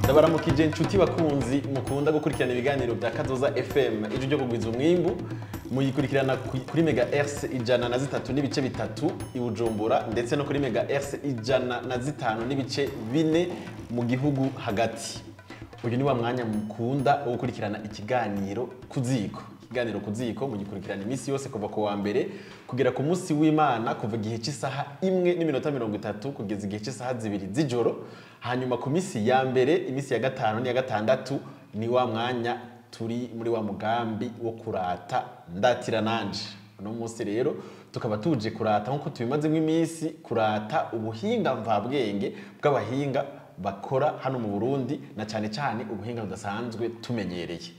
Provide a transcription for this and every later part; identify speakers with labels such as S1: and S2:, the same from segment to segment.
S1: Ndabaramukije inshuti bakunzi mukunda gukurikirana ibiganiro bya Kazoza FM ijwi ryo kugwiza umwimbu muyikurikirana kuri megahertz 103 n'ibice bitatu i Bujumbura ndetse no kuri megahertz 105 n'ibice 4 mu gihugu hagati. Uyu ni wa mwanya mukunda wo gukurikirana ikiganiro kuziko. Ikiganiro kuziko mugikurikirana imisi yose kuva ku wa mbere kugera ku munsi w'Imana kuva igihe cy'isaha 1:30 kugeza igihe cy'isaha 2 z'ijoro. Hanyuma ku misi ya mbere imisi ya gatanu ni ya gatandatu ni wa mwanya turi muri wa mugambi wo kurata ndatira nanje. Uno munsi rero tukaba tuje kurata nkuko tubimazemo imisi kurata ubuhinga mvabwenge bw'abahinga bakora hano mu Burundi na cyane cyane ubuhinga budasanzwe tumenyereye.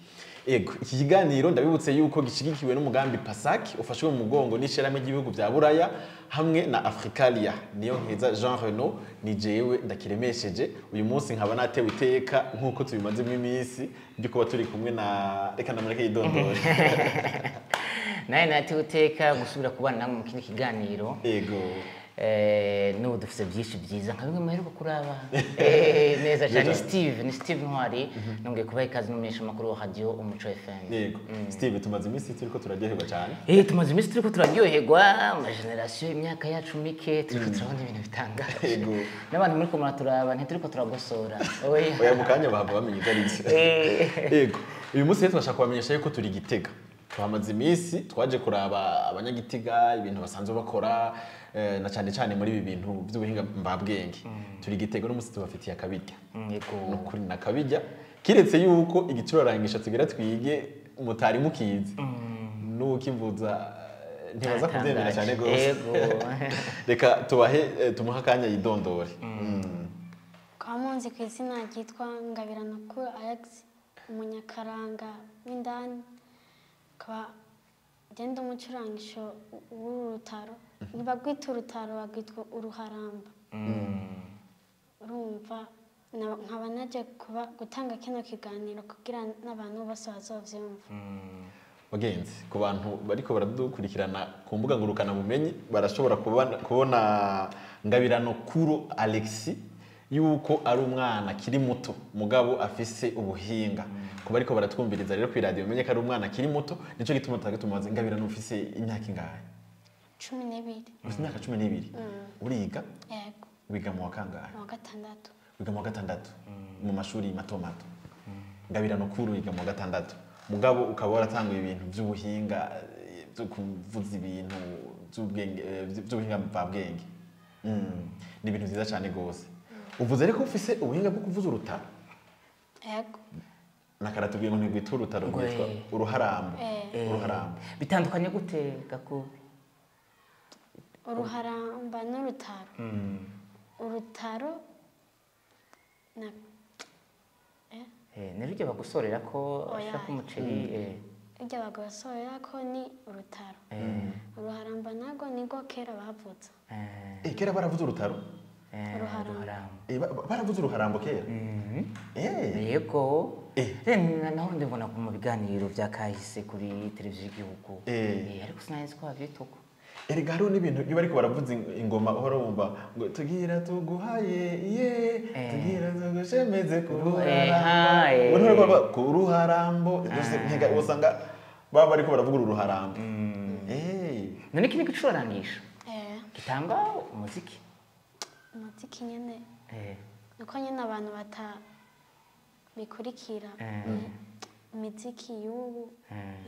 S1: Ego iki kiganiro ndabibutse yuko gishigikiwe n'umugambi Pasaki ufashwe mu mugongo n'ishyirahamwe ry'ibihugu bya Buraya hamwe na Africalia. Niyo nkeza Jean Renaud ni jewe ndakiremesheje uyu munsi nkaba natewe iteka nkuko tubimazemo imisi byo kuba turi kumwe na reka ndamureke yidondore.
S2: Naye natewe iteka gusubira kubana namwe mu kindi kiganiro.
S1: Ego
S2: n'ubu dufite byinshi byiza nka bimwe muheruka kuraba neza cyane ni Steve Ntwari nongeye kubaha ikaze n'umumenyesha makuru wa radio Umuco FM.
S1: Yego Steve tumaze imisi turiko turaryoherwa cyane.
S2: Tumaze imisi turiko turaryoherwa ama generation imyaka yacu mike turiko turabona ibintu bitangaje. Yego n'abantu muri ko muraturaba ntituriko turagosora.
S1: Oya mukanya bava bamenye itariki. Yego uyu munsi twashaka kubamenyesha yuko turi Gitega. Twamaze imisi twaje kuraba abanyagitega ibintu basanzwe bakora na cyane cyane muri ibi bintu by'ubuhinga mbabwenge. Turi Gitega no musi tubafitiye akabijya.
S2: Yego
S1: no kuri nakabijya kiretse yuko igicurarangisho tugera twige mutari mukizi. Nukivuza ntibaza kubyemera cyane gose.
S2: Yego
S1: reka tubahe tumuha kanya yidondore.
S3: Kamunzi ku izina ryitwa Ngabirana ko Alex umunyakaranga w'indani kwa genda umucurangisho w'Urutaro niba gwita Urutaro bagitwa uruharamba. Urumva nkaba naje kuba gutanga kino kiganiro kugira n'abantu bose bazovyumva.
S1: Bagenzi ku bantu bariko baradukurikirana ku mbuga ngurukana bumenyi barashobora kubona Ngabirano kuro Alexi yuko ari umwana kiri muto mugabo afise ubuhinga. Kuba ariko baratwumviriza rero ku radio menye ko ari umwana kiri muto nico gituma tumaze Ngabirano ufise imyaka ingahe?
S3: 12.
S1: Ufise imyaka 12. Uriga?
S3: Yego.
S1: Wiga mu wakangahe?
S3: Mu gatandatu.
S1: Wiga mu gatandatu. Mu mashuri mato mato. Ngabirano kuru wiga mu gatandatu. Mugabo ukaba waratanguye ibintu by'ubuhinga byo kuvuza ibintu by'ubuhinga mvabwenge. Ni ibintu byiza cyane gose. Uvuze reko ufise ubuhinga bwo kuvuza urutaro?
S3: Yego.
S1: Nakaratubwiye ngo nigwita urutaro rwitwa uruharambo. Uruharambo.
S2: Bitandukanye gute gaku?
S3: Uruharamba n'urutaro. Urutaro na
S2: niryo bagusorera ko ashaka umuceri
S3: iryo bagusorera ko ni urutaro. Uruharamba nago nigo kera bavuza.
S1: Kera baravuza urutaro?
S2: Uruharambo.
S1: Baravuza uruharambo kera?
S2: Yego. Naho ndibona mu biganiro bya kahise kuri televiziyo y'igihugu. Ariko sinahise ko bavyituko.
S1: Erega hariho n'ibintu iyo bariko baravuza ingoma uhora wumva ngo tugira tuguhaye tugira tugushemeze ku ruharambo usanga baba bariko baravuga uruharambo.
S2: None kini gicurarangisho gitanga umuziki
S3: nyene nuko nyene abantu bikurikira imiziki y'ubu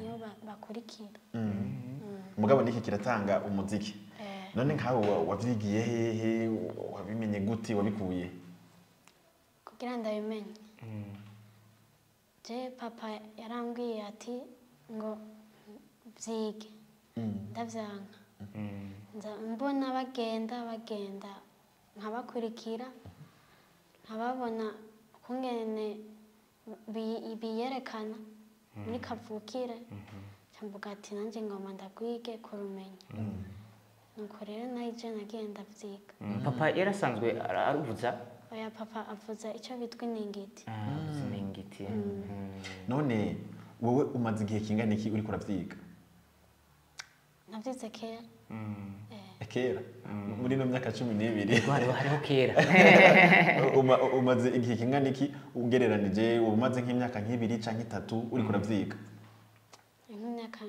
S3: iyo bakurikira.
S1: Mugabo niki kiratanga umuziki. None nkawe wavyigiye hehe wabimenye guti wabikuye?
S3: Kugira ndabimenye. Je papa yarambwiye ati ngo vyige. Ndavyanga. nza mbona bagenda nkabakurikira nkababona ukungene biyerekana muri kavukire mvuga ati nanjye ngoma ndagwige kurumenya nuko rero naje nagiye ndavyiga.
S2: Papa yarasanzwe aruvuza?
S3: Oya, papa avuza icyo bitwa iningiti.
S2: Iningiti.
S1: None wowe umaze igihe kingana iki uriko uravyiga?
S3: Navyize kera.
S1: Kera muri no myaka 12
S2: hariho kera.
S1: Umaze igihe kingana iki ugereranije umaze nk'imyaka nk'ibiri canke 3 uriko uravyiga?
S3: Imyaka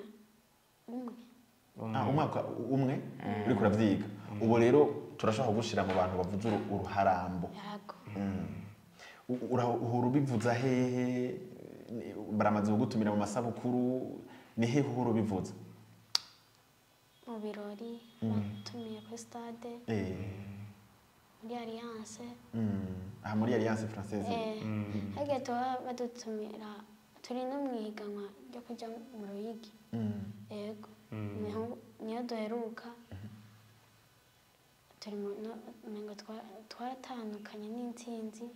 S3: umwe.
S1: Umwaka umwe uriko uravyiga. Ubu rero turashaka gushira mu bantu bavuze uruharambo.
S3: Yago.
S1: Uhora ubivuza hehe? Baramaze kugutumira mu masabukuru, ni hehe uhora ubivuza?
S3: Mu birori batumiye kuri stade. Muri Alliance.
S1: Muri Alliance Française.
S3: Hage tuba badutumira turi no mwihiganwa ryo kuja mu Ruyigi. Yego. Niyo duheruka. Turi mengo twaratandukanye n'intsinzi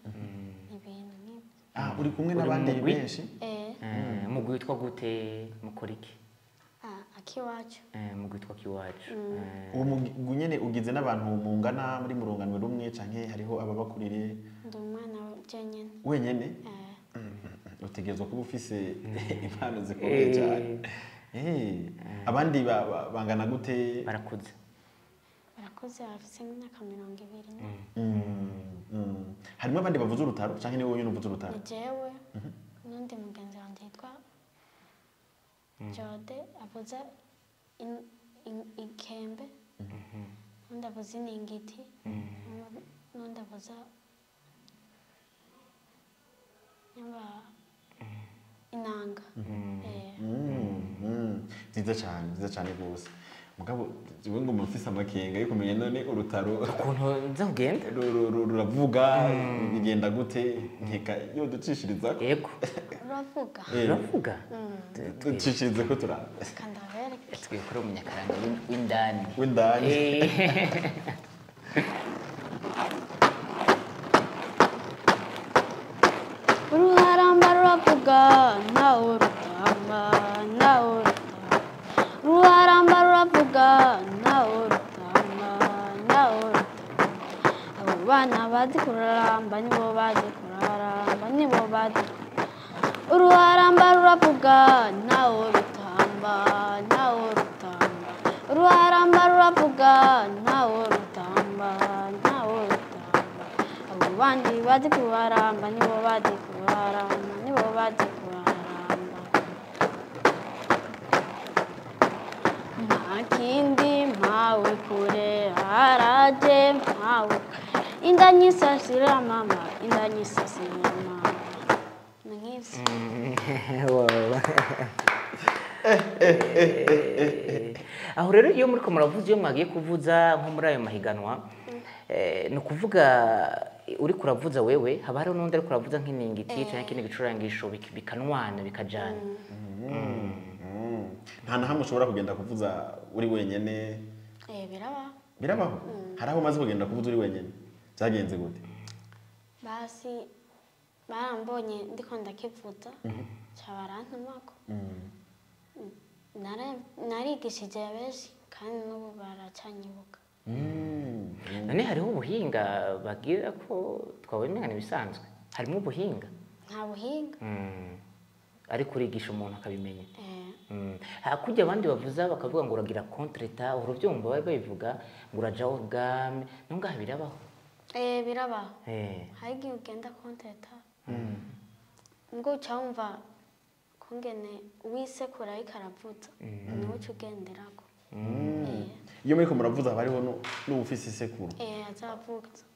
S3: ibintu nk'ibyo.
S1: Uri kumwe n'abandi benshi?
S2: Mugwi witwa gute mukora iki?
S3: Akiwacu.
S2: Mugwi witwa Kiwacu.
S1: Uwo mugwi nyene ugize n'abantu mungana muri murunganwe rumwe canke hariho ababakurire?
S3: Ndi umwana jenyene.
S1: Wenyene? Utegerezwa kuba ufise impano zikomeye cyane. Abandi bangana gute?
S2: Barakuze.
S3: Barakuze bafise imyaka 20.
S1: Harimo abandi bavuze urutaro canke ni wowe nyine uvuze urutaro?
S3: Jewe n'undi mugenzi wanje yitwa Jode avuza ikembe. N'undi avuza iningiti. N'undi avuza inanga.
S1: Nziza cyane rwose. Mugabo jewe ngo mufise amakenga yo kumenya none urutaro
S2: ukuntu nza kugenda
S1: ruravuga bigenda gute nkeka yo ducishiriza.
S2: Yego. Uravuga?
S1: Ducishirize ko turaba.
S3: Kandabereke.
S2: Twikora umunyakaranga w'indani.
S3: Uruharamba ruravuga ntawe rutamba ntawe rutamba. Uruharamba ruravuga ntawe rutamba ntawe rutamba. Abo bana bazi kuraramba nibo bazi kuraramba nibo bazi. Uruharamba ruravuga ntawe rutamba ntawe rutamba. Uruharamba ruravuga ntawe rutamba ntawe rutamba. Abo bandi bazi kuraramba nibo bazi kuraramba nibo bazi kuraramba. Ntakindi mpawe kure haraje mpawe inda nyisasira mama inda nyisasira mama.
S2: Aho rero iyo muri ko muravuza iyo mwagiye kuvuza nko muri ayo mahiganwa ni ukuvuga uri kuravuza wewe haba hariho n'undi ari kuravuza nk'iningiti cyangwa ikindi gicurangisho bikanwana bikajana.
S1: Nta na hamwe ushobora kugenda kuvuza uri wenyene? Birabaho. Hari aho umaze kugenda kuvuza uri wenyene byagenze gute?
S3: Basi barambonye ndiko ndakivuza cyabarantumako. Narigishije benshi kandi n'ubu baracanyibuka.
S2: None hariho ubuhinga bagira ko twabona ibisanzwe? Harimo ubuhinga?
S3: Nta buhinga.
S2: Ariko urigisha umuntu akabimenya. Hakujya abandi bavuza bakavuga ngo uragira contre-ta, urubyumva bari babivuga ngo uraja orgame, nungaha birabaho?
S3: Birabaho. Hari igihe ugenda contre-ta. Ngo ucamva kungene wisekura ariko aravuza niwe uca ugenderako.
S1: Iyo muriko muravuza haba hariho n'ufise isekuru?
S3: Azavuza.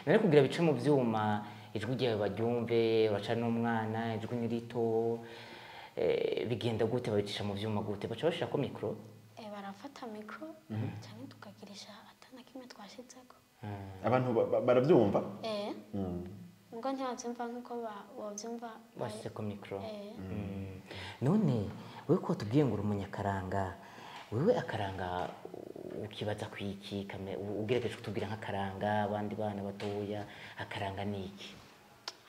S2: None kugira bice mu vyuma ijwi ryawe baryumve uraca n'umwana ijwi ni rito bigenda gute babicisha mu vyuma gute baca bashirako mikro?
S3: Barafata mikro cyane tukagirisha atana kimwe twashizeko.
S1: Abantu baravyumva?
S3: Ngo ntibavyumva nkuko bavyumva
S2: bashyizeko mikro. None wewe ko tubwiye ngo uri umunyakaranga wewe akaranga ukibaza kwiki ugerageje kutubwira nk'akaranga abandi bana batoya akaranga niki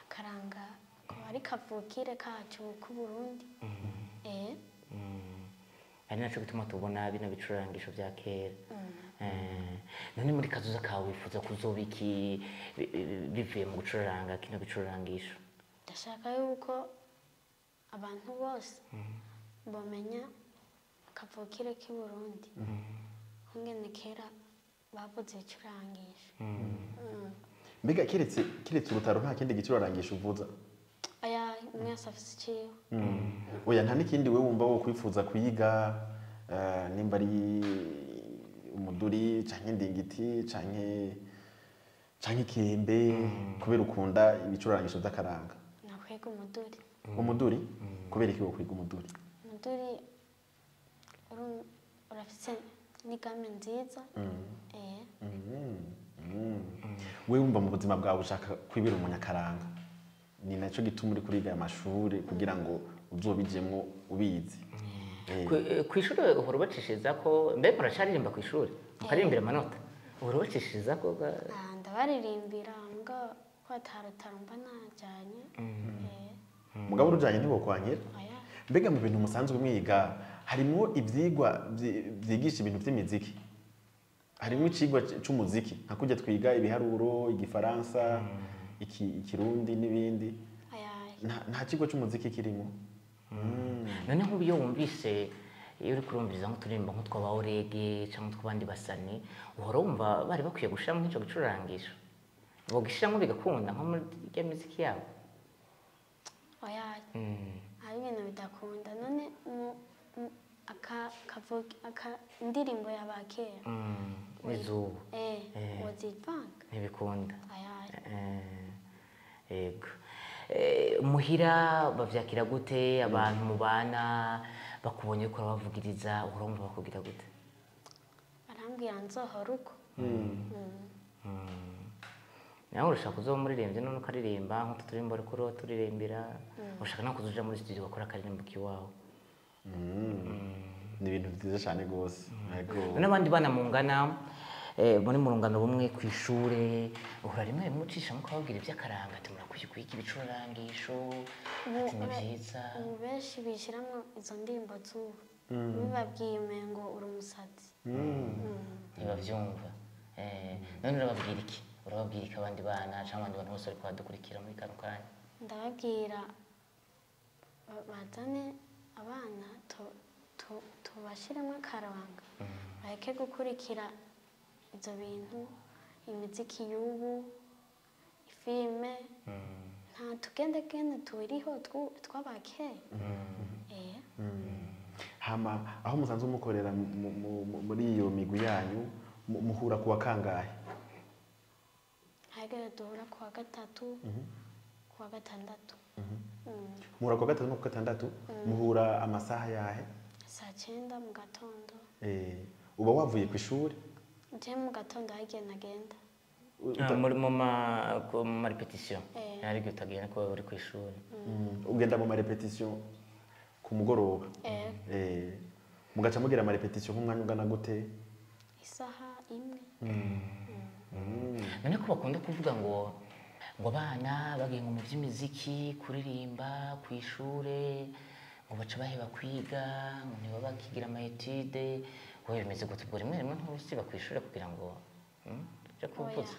S3: akaranga ko ari kavukire kacu ku Burundi
S2: ari naco gituma tubona bino bicurangisho vya kera none muri kazoza kawe wifuza kuzobiki bivuye mu gucuranga kino bicurangisho
S3: ndashaka yuko abantu bose bomenya akavukire k'i Burundi ingene kera bavuze icurangisho
S1: mbega kiretse urutaro nta kindi gicurarangisho uvuza
S3: aya mwese afise iciwe
S1: oya nta n'ikindi we wumva wo kwifuza kuyiga nimba ari umuduri canke indingiti canke ikembe kubera ukunda ibicurarangisho vy'akaranga
S3: nakwiga umuduri
S1: umuduri kubera iki wo kwiga umuduri
S3: urafise n'igame nziza
S1: we wumva mu buzima bwawe ushaka kwibera umunyakaranga ni naco gituma uri kuriga amashuri kugira ngo uzobijemwo ubizi
S2: kw'ishuri uhora ubacishiriza ko mbe muracaririmba kw'ishuri mukaririmbira amanota uhora ubacishiriza ko
S3: ndabaririmbira mbwa ko atarutaro mba najanye
S1: mugabo urujanye ntibokwankira mbega mu bintu musanzwe mwiga harimo ivyigwa vyigisha ibintu vy'imiziki harimo icigwa c'umuziki nka kurya twiga ibiharuro igifaransa ikirundi n'ibindi nta kigo c'umuziki kirimo
S2: none nk'ubu iyo wumvise iyo uri kurumviriza nk'uturirimbo nk'utwaba orege cyangwa utw'abandi basani uhora wumva bari bakwiye gushiramo nk'ico gicurangisho bogishiramwo bigakunda nko muri ya miziki yabo
S3: hari ibintu bidakunda none indirimbo y'abakera
S2: n'izubu
S3: wozivanga
S2: ntibikunda yego muhira bavyakira gute abantu mubana bakubonye ko bavugiriza urumva bakubwira gute
S3: barambwira nzohora uko
S2: nawe urashaka kuzomuririmbye none ukaririmba nk'utu turirimbo ariko turirimbira ushaka no kuzuja muri studio ugakora akaririmbo kiwawe
S1: ni ibintu vyiza cane gose
S2: n'abandi bana mungana muri mu rungano bumwe kw'ishure uhora rimwe mucisha muko babwira ivy'akaranga ati murakwiye kwiga ibicurangisho ati ni vyiza
S3: ubu benshi bishiramwo izo ndirimbo z'ubu bibabwiye umengo uri umusazi
S2: ntibavyumva none urababwira iki abandi bana canke abandi bantu bose bariko badukurikira muri kano kanya
S3: ndababwira bazane abana tubashiremo akaranga bareke gukurikira ivyo bintu imiziki y'ubu ifilme nta tugendegende turiho tw'abakera
S1: hama aho musanzwe mukorera muri iyo migwi yanyu muhura kuwa kangahe
S3: hagera duhura kuwa gatatu kuwa gatandatu
S1: muhura kuwa gatatu no kuwa gatandatu muhura amasaha yahe
S3: saa 9 mu gatondo
S1: uba wavuye kw'ishuri
S3: je mu gatondo hagiye nagenda
S2: muri mu ma repetition ariko utagenda ko uri kw'ishuri
S1: ugenda mu ma repetition ku mugoroba mugaca mugira ama repetition nk'umwanya ungana gute
S3: isaha imwe
S2: none ko bakunda kuvuga ngo abana bagiye mu vy'imiziki kuririmba kw'ishure ngo baca baheba kwiga ngo ntibaba bakigira ama etude wowe bimeze gute ubwo rimwe ntusiba kw'ishure kugira ngo je kuvuza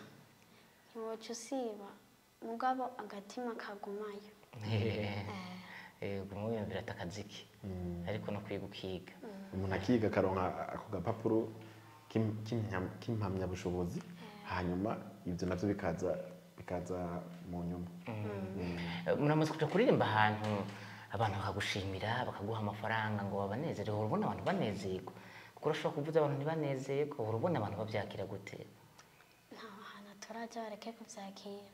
S3: ntiwoca usiba mugabo agatima kagumayo
S2: umwiyumvira ati akaziki ariko no kwiga ukiga
S1: umuntu akiga akaronka ako gapapuro k'impamyabushobozi hanyuma ivyo navyo bikaza mu nyuma
S2: muramaze kuja kuririmba ahantu abantu bakagushimira bakaguha amafaranga ngo babanezerewe urabona abantu banezerwa kuko urashobora kuvuza abantu ntibanezerwe urabona abantu bavyakira gute
S3: nta hantu turaja bareke kuvyakira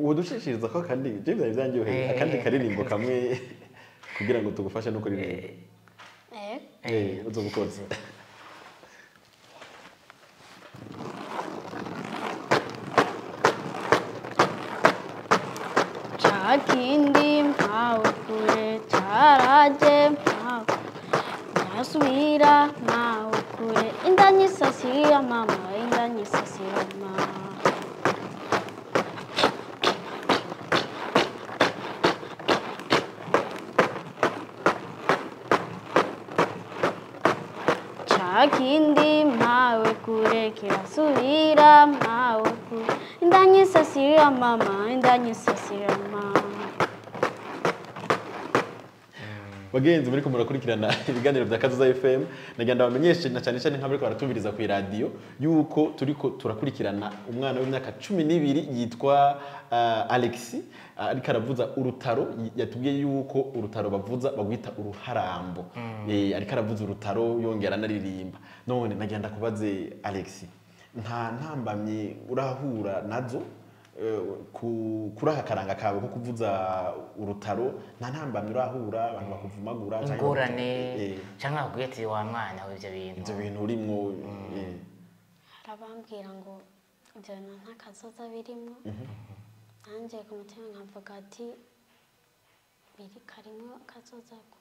S1: udushishiriza ko kandi je vyari vyanyoheye akandi karirimbo kamwe kugira ngo tugufashe no kuririmba uzobukoze
S3: Chakindi mpawe kure charaje mpawe kirasubira mawe kure inda nyisasira mama inda nyisasira mama Chakindi mawe kure kirasubira mawe kure inda nyisasira mama inda nyisasira mama
S1: bagenzi muri ko murakurikirana ibiganiro bya Kazoza FM nagenda bamenyeshe na cyane cyane nk'abariko baratumviriza ku radio yuko turiko turakurikirana umwana w'imyaka 12 yitwa Alexis ariko aravuza urutaro yatubwiye yuko urutaro bavuza bagwita uruharambo ariko aravuza urutaro yongera naririmba none nagenda kubaze Alexis nta ntambamye urahura nazo kuraha karanga kawe ko kuvuza urutaro nta ntambamye urahura abantu bakuvumagura
S2: cyangwa ingorane cyangwa akubwira wa mwana w'ibyo bintu
S1: urimo
S3: harabambwira ngo ibyo nta kazoza birimo nanjye ku mutima nkavuga ati biri karimo kazoza ko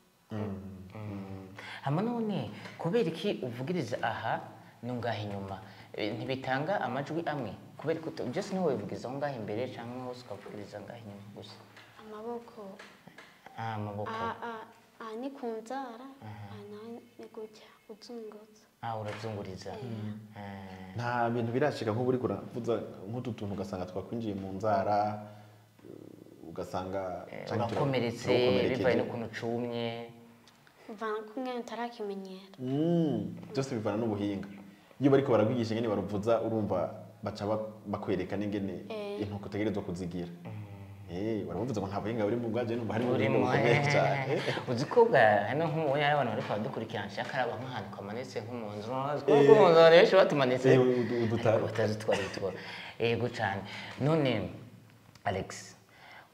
S2: hama none kubera iki uvugiriza aha nungahe inyuma ntibitanga amajwi amwe kubera ko byose niwe wivugiza aho ngahe imbere cyangwa hose ukavugiriza ngahe inyuma gusa amaboko
S3: ni ku nzara ni gutya uzungutse
S2: urazunguriza
S1: nta bintu birashika nk'ubu uri kuravuza nk'utu tuntu ugasanga twakwinjiye mu nzara ugasanga
S2: urakomeretse bivaye n'ukuntu ucumye
S3: bivana kumwe utarakimenyera
S1: byose bivana n'ubuhinga iyo bariko baragwigisha ingene baruvuza urumva baca bakwereka n'ingene intuko utegerezwa kuzigira baravuze ngo nta buhinga buri mu bwaje numva hari ubuhinga bukomeye cyane
S2: uzi ko hano nk'ubu yari abantu bariko badukurikirana nshaka araba nk'ahantu kamanitse nk'umunzu kuko umunzu abantu benshi batumanitse utazitwara yego cyane none Alex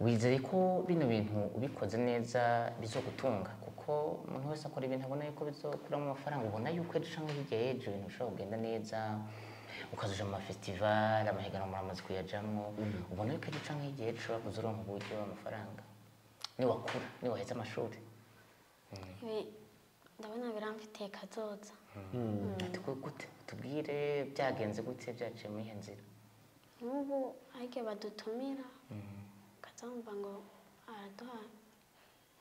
S2: wizeye ko bino bintu ubikoze neza bizogutunga kuko umuntu wese akora ibintu abona yuko bizokuramo amafaranga ubona yuko ejo canke hirya y'ejo ibintu bishobora kugenda neza ukazuja mu mafestival amahiganwa muramaze kuyajamwo ubona yuko ejo canke hirya y'ejo ushobora kuzoronka uburyo amafaranga niwakura niwaheza amashuri
S3: ndabona biramfitiye kazoza
S2: ati gute tubwire byagenze gute byaciye muri iyo nzira
S3: n'ubu ariko badutumira kazamva ngo araduha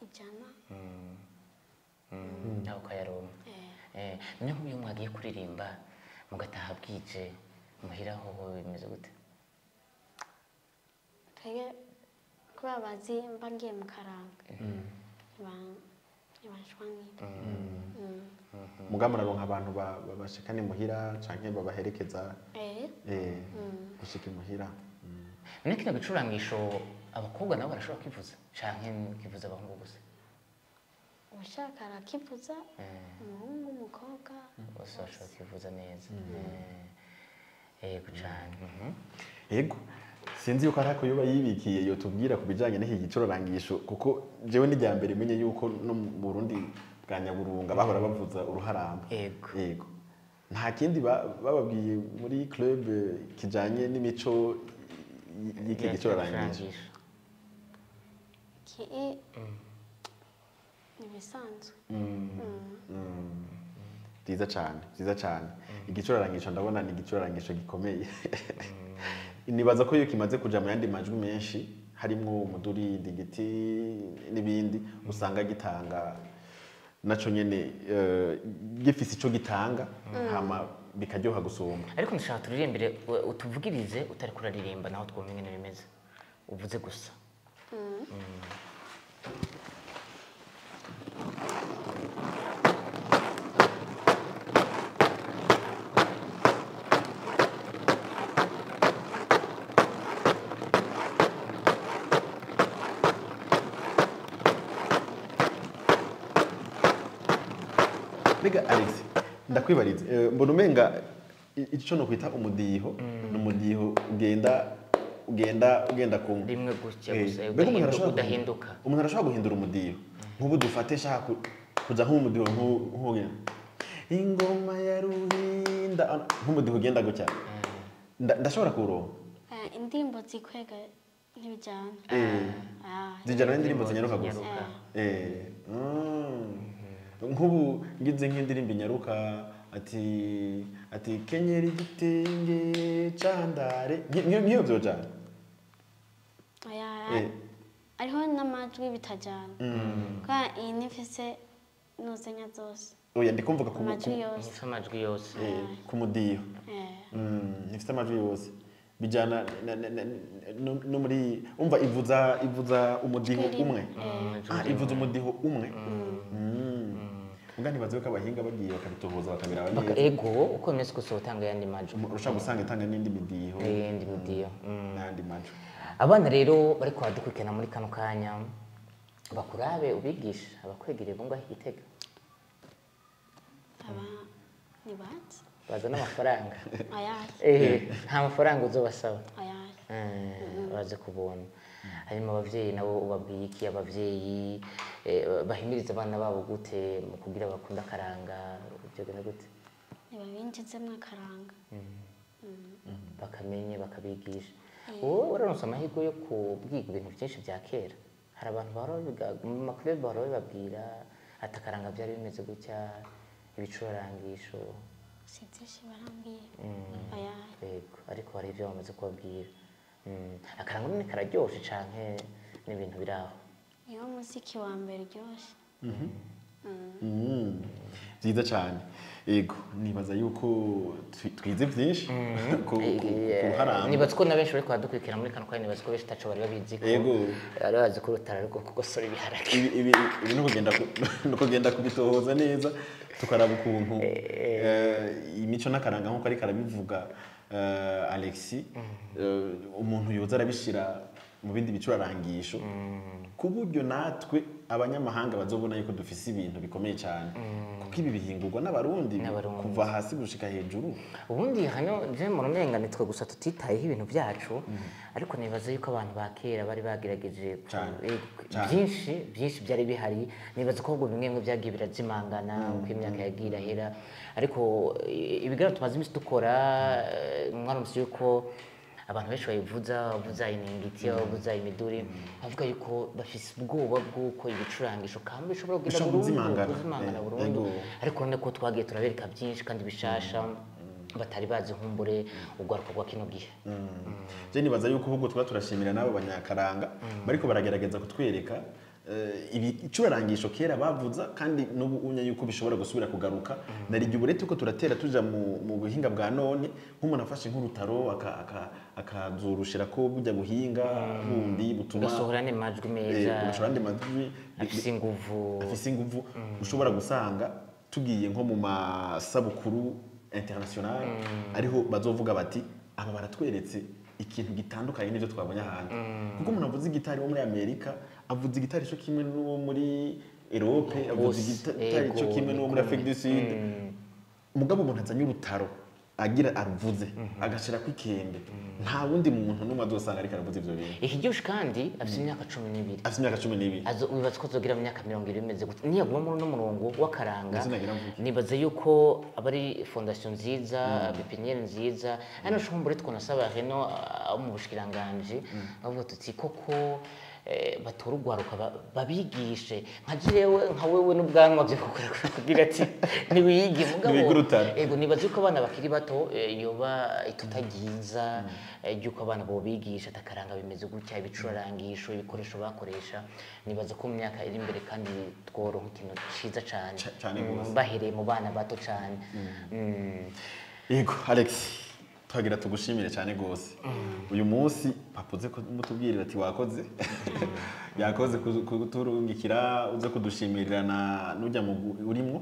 S3: 100
S2: nawe ukayaronka niyo nk'iyo mwagiye kuririmba mugataha bwije muhira ho bimeze gute
S3: twege kuba bazi mba ngiye mu karanga ntibashwanira
S1: mugamba naronka abantu bashikane muhira canke babaherekeza gushika imuhira
S2: none kino gicurangisho abakobwa nabo barashobora kwivuza canke kivuza abahungu gusa
S3: ushaka arakivuza umuhungu umukobwa
S2: bose bashobora kwivuza neza yego cane
S1: yego sinzi yuko arako yoba yibikiye yo tubwira ku bijanye n'iki gicurangisho kuko jewe n'ijya mbere menye yuko no mu Burundi bwa Nyaburunga bahora bavuza uruharambo yego nta kindi bababwiye muri club kijanye n'imico y'iki gicurangisho
S3: nibisanzwe
S1: byiza cyane igicurarangisho ndabona ni igicurarangisho gikomeye nibaza ko iyo kimaze kuja mu yandi majwi menshi harimo umuduri digiti n'ibindi usanga gitanga naco nyene gifise ico gitanga hama bikaryoha gusumba
S2: ariko ndashaka turirimbire utuvugirize utari kuraririmba naho twumva ingene bimeze uvuze gusa
S1: Mbega Alex ndakwibarize mbona umenga ico no kwita umudiho n'umudiho ugenda kumwe
S2: rimwe gutya gusa udahinduka
S1: umuntu arashobora guhindura umudiho nk'ubu dufate shaka kuja nk'umudiho nk'ugira ingoma ya ruhinda nk'umudiho ugenda gutya ndashobora kuronka
S3: indirimbo zikwega ntibijyana
S1: zijyana n'indirimbo zinyaruka gusa nk'ubu ngize nk'indirimbo inyaruka ati kenyera igitenge candare nk'iyo vyojana
S3: ariho n'amajwi bitajana kwa iyi nifise nuzenya zose
S1: oya ndikumvuga
S2: amajwi yose
S1: ku mudiho nifise amajwi yose bijana no muri umva ivuza umudiho umwe ivuza umudiho umwe ungani bazo ko abahinga bagiye bakabitohoza bakabira abanye
S2: ego uko mwese gusotanga yandi majwi
S1: urashaka gusanga itanga n'indi midiho n'andi majwi
S2: abana rero bari kwadukurikirana muri kano kanya bakurabe ubigisha abakwegereye bo ngaho Igitega
S3: ni bati
S2: bazana amafaranga
S3: ayahe
S2: nta mafaranga uzobasaba
S3: ayahe
S2: baze kubona harimo abavyeyi nabo ubabwiye iki abavyeyi bahimiriza abana babo gute mu kugira bakunda akaranga ibyo gena gute
S3: ntibabinjizemwo akaranga
S2: bakamenye bakabigisha wowe uraronse amahirwe yo kubwiga ibintu byinshi bya kera hari abantu mu makuru bahora bababwira ati akaranga byari bimeze gutya ibicurarangisho
S3: si byinshi barambwiye ayahe
S2: yego ariko hari ibyo bamaze kubabwira akaranga none kararyoshe canke n'ibintu biraho
S3: niwo muziki wa mbere uryoshe
S1: byiza cyane yego nibaza yuko twize byinshi kuharamba
S2: nibaza ko na benshi bari kwadukurikira muri kano kanya nibaza ko benshi taco bari babizi ko bari bazi ko Urutaro ariko kugosora ibiharage
S1: ibi no kugenda kubitohoza neza tukaraba ukuntu imico n'akaranga nkuko ari karabivuga Alexis umuntu yoza arabishira mu bindi bicurarangisho ku buryo natwe abanyamahanga bazobona yuko dufise ibintu bikomeye cyane kuko ibi bihingurwa n'abarundi kuva hasi gushika hejuru
S2: ubundi hano je mu rumenga nitwe gusa tutitayeho ibintu byacu ariko nibaza yuko abantu bakera bari bagerageje byinshi byari bihari nibaza ko ubwo bimwe byagiye birazimangana uko imyaka yagira hera ariko ibigara tumaze imisi dukora mwaramutse yuko abantu benshi bavuza iningiti bavuza imiduri bavuga yuko bafise ubwoba bw'uko ibicurangisho kandi bishobora kugenda kuzimangana burundu ariko none ko twagiye turabereka byinshi kandi bishasha batari bazi nkumbure ugwaruka gwa kino gihe
S1: je nibaza yuko ahubwo twa turashimira nabo banyakaranga bariko baragerageza kutwereka ibicurarangisho kera bavuza kandi n'ubu unya yuko bishobora gusubira kugaruka narije uburete uko turatera tuja mu buhinga bwa none nk'umuntu afashe nk'urutaro akazurushira ko bujya guhinga bundi butuma
S2: gasohora ne majwi meza
S1: gasohora majwi
S2: afise
S1: inguvu ushobora gusanga tugiye nko mu masabukuru international ariho bazovuga bati aba baratweretse ikintu gitandukanye n'ibyo twabonye ahandi kuko umuntu avuze igitari wo muri Amerika avuze igitari cyo kimwe n'uwo muri Europe avuze igitari cyo kimwe n'uwo muri Afrique du Sud mugabo umuntu azanye urutaro agira aruvuze agashira kwikembe nta wundi muntu numwe azosanga ariko aravuze ivyo bintu
S2: ikiryoshe kandi afite imyaka 12 azo wibaza ko zogira mu myaka 20 imeze gute niyo guma muri no murongo w'akaranga nibaza yuko abari fondation nziza pepiniere nziza ano shumbure twonasaba reno mu bushikiranganje bavuga tuti koko batora ugwaruka babigishe nka wewe n'ubwanwa byo kugira ati niwige mugabo ego nibaza yuko abana bakiri bato yoba itutagiza yuko abana bo bigisha takaranga bimeze gutya ibicurarangisho ibikoresho bakoresha nibaza ko mu myaka iri imbere kandi tworo nk'ikintu ciza cyane bahereye mu bana bato cyane
S1: yego Alex twagira tugushimire cyane gose uyu munsi papuze ko mutubwirira ati wakoze yakoze kuturungikira uze kudushimirana n'ujya mu urimwo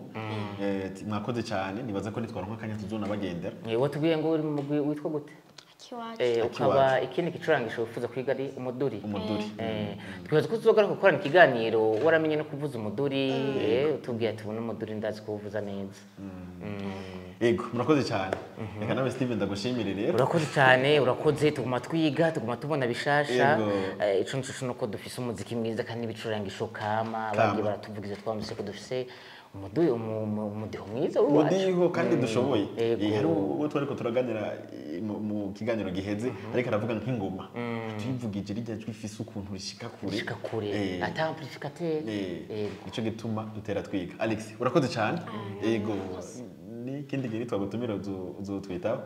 S1: mwakoze cyane nibaza ko nitwara nk'akanya tuzona bagendera
S2: watubwiye ngo uri mu witwa gute ukaba ikindi gicurangisho wifuza kwiga ari umuduri twibaza ko tuzogaruka gukorana ikiganiro waramenye no kuvuza umuduri utubwiye ati ubu n'umuduri ndazi kuwuvuza neza
S1: Ego, murakoze cyane. Reka nawe Steven ndagushimire rero.
S2: Urakoze cyane, urakoze tuguma twiga, tuguma tubona bishasha. Ico nuko dufise umuziki mwiza kandi ibicurangisho kama, abandi baratuvugize twamuse ko dufise umudiho mwiza w'iwacu.
S1: Mudiho kandi dushoboye.
S2: Yego.
S1: Hari uwo twariko turaganira mu kiganiro giheze ariko aravuga nk'ingoma. Tuyivugije rijya twifise ukuntu rishika kure.
S2: Ata amplificateur.
S1: Ico gituma dutera twiga. Alex, urakoze cyane. Yego. Ni kindi gihe twagutumira uzotwitaho.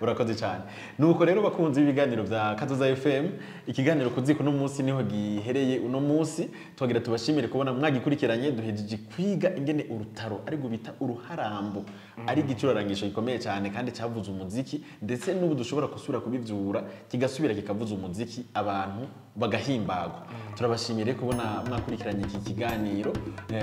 S1: Urakoze cyane. Nuko rero bakunze ibiganiro bya Kazoza FM, ikiganiro kuziko no munsi niho gihereye uno munsi, twagira tubashimire kubona mwagikurikiranye duhejeje kwiga ingene urutaro ari gubita uruharambo. Ari igicurarangisho gikomeye cyane kandi cyavuze umuziki ndetse n'ubu dushobora gusubira kubivyura kigasubira kikavuza umuziki abantu bagahimbagwa. Turabashimire kubona mwakurikiranye iki kiganiro.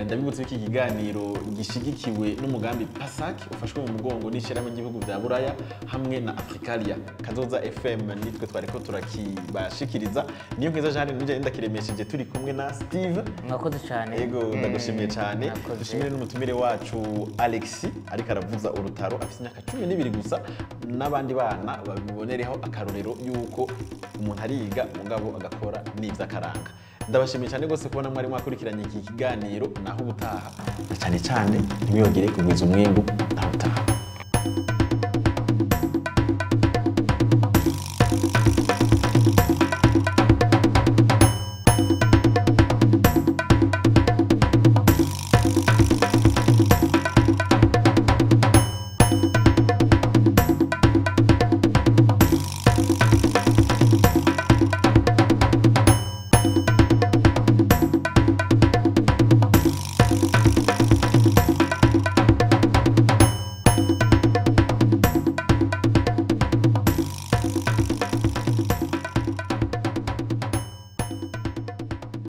S1: Ndabibutse iki kiganiro gishigikiwe n'umugambi PASAC ufashwe mu mugongo n'ishirahamwe ry'ibihugu bya Buraya hamwe na Africalia. Kazoza FM nitwe twareko turakibashikiriza. Niyo nkeza Jeanne nije ndakiremesheje turi kumwe na Steve.
S2: Mwakoze cyane.
S1: Yego ndagushimiye cyane. Dushimire n'umutumire wacu Alexi ariko aravuza urutaro afite imyaka 12 gusa n'abandi bana babibonereho akarorero yuko umuntu ariga mugabo agakora n'ivy'akaranga. Ndabashimiye cyane gose kubona mwari mwakurikiranye iki kiganiro naho ubutaha. Cyane cyane ntimwiyogere kugwiza umwimbu naho ubutaha.